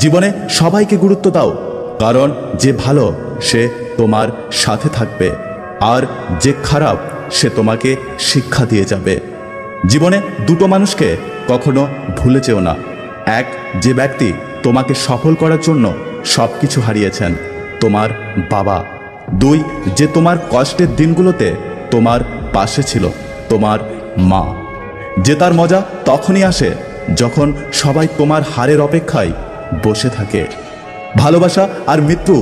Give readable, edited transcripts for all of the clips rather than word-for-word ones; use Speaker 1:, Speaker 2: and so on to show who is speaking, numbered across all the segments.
Speaker 1: জীবনে সবাইকে গুরুত্ব দাও, কারণ যে ভালো সে তোমার সাথে থাকবে, আর যে খারাপ সে তোমাকে শিক্ষা দিয়ে যাবে। জীবনে দুটো মানুষকে কখনো ভুলে যেও না। এক, যে ব্যক্তি তোমাকে সফল করার জন্য সব কিছু হারিয়েছেন, তোমার বাবা। দুই, যে তোমার কষ্টের দিনগুলোতে তোমার পাশে ছিল, তোমার মা। জেতার মজা তখনই আসে যখন সবাই তোমার হারের অপেক্ষায় বসে থাকে। ভালোবাসা আর মৃত্যু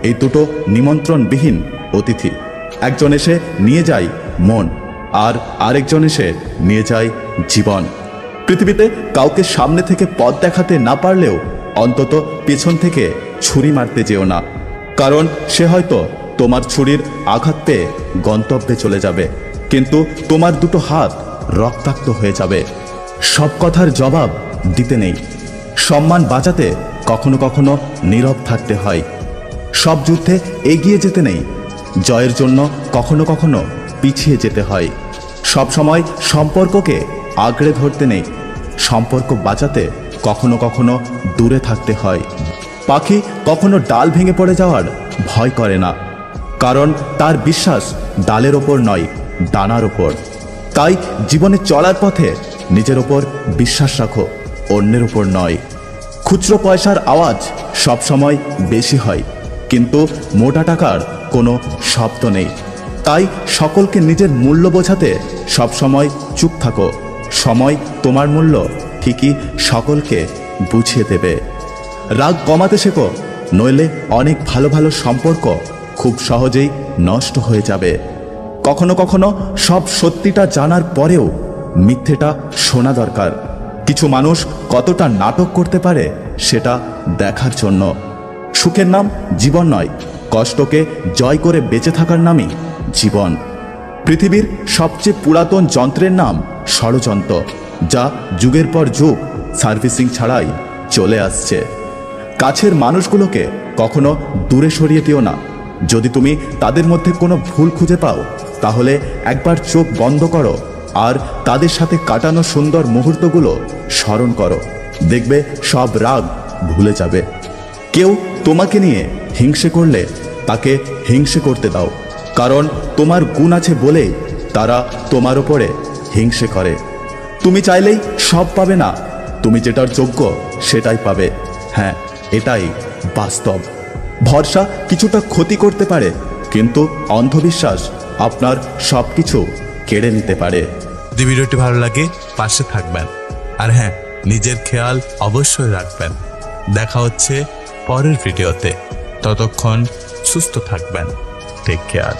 Speaker 1: এই দুটো নিমন্ত্রণবিহীন অতিথি। একজন এসে নিয়ে যায় মন, আর আরেকজন এসে নিয়ে যায় জীবন। পৃথিবীতে কাউকে সামনে থেকে পথ দেখাতে না পারলেও অন্তত পেছন থেকে ছুরি মারতে যেও না, কারণ সে হয়তো তোমার ছুরির আঘাত পেয়ে গন্তব্যে চলে যাবে, কিন্তু তোমার দুটো হাত রক্তাক্ত হয়ে যাবে। সব কথার জবাব দিতে নেই। সম্মান বাঁচাতে কখনো কখনো নীরব থাকতে হয়। সব যুদ্ধে এগিয়ে যেতে নেই। জয়ের জন্য কখনো কখনো পিছিয়ে যেতে হয়। সব সময় সম্পর্ককে আঁকড়ে ধরতে নেই। সম্পর্ক বাঁচাতে কখনো কখনো দূরে থাকতে হয়। পাখি কখনো ডাল ভেঙে পড়ে যাওয়ার ভয় করে না, কারণ তার বিশ্বাস ডালের ওপর নয়, দানার ওপর। তাই জীবনে চলার পথে নিজের ওপর বিশ্বাস রাখো, অন্যের উপর নয়। খুচরো পয়সার আওয়াজ সবসময় বেশি হয়, কিন্তু মোটা টাকার কোনো শব্দ নেই। তাই সকলকে নিজের মূল্য বোঝাতে সবসময় চুপ থাকো। সময় তোমার মূল্য ঠিকই সকলকে বুঝিয়ে দেবে। রাগ কমাতে শেখো, নইলে অনেক ভালো ভালো সম্পর্ক খুব সহজেই নষ্ট হয়ে যাবে। কখনো কখনো সব সত্যিটা জানার পরেও মিথ্যেটা শোনা দরকার। কিছু মানুষ কতটা নাটক করতে পারে সেটা দেখার জন্য। সুখের নাম জীবন নয়, কষ্টকে জয় করে বেঁচে থাকার নামই জীবন। পৃথিবীর সবচেয়ে পুরাতন যন্ত্রের নাম ষড়যন্ত্র, যা যুগের পর যুগ সার্ভিসিং ছাড়াই চলে আসছে। কাছের মানুষগুলোকে কখনো দূরে সরিয়ে দিও না। যদি তুমি তাদের মধ্যে কোনো ভুল খুঁজে পাও, তাহলে একবার চোখ বন্ধ করো আর তাদের সাথে কাটানো সুন্দর মুহূর্তগুলো স্মরণ করো। দেখবে সব রাগ ভুলে যাবে। কেউ তোমাকে নিয়ে হিংসে করলে তাকে হিংসে করতে দাও, কারণ তোমার গুণ আছে বলেই তারা তোমার ওপরে হিংসে করে। তুমি চাইলেই সব পাবে না, তুমি যেটার যোগ্য সেটাই পাবে। হ্যাঁ, এটাই বাস্তব। ভরসা কিছুটা ক্ষতি করতে পারে, কিন্তু অন্ধবিশ্বাস আপনার সব কিছু কেড়ে নিতে পারে।
Speaker 2: যদি ভিডিওটি ভালো লাগে পাশে থাকবেন, আর হ্যাঁ, নিজের খেয়াল অবশ্যই রাখবেন। দেখা হচ্ছে পরের ভিডিওতে। ততক্ষণ সুস্থ থাকবেন। Take care.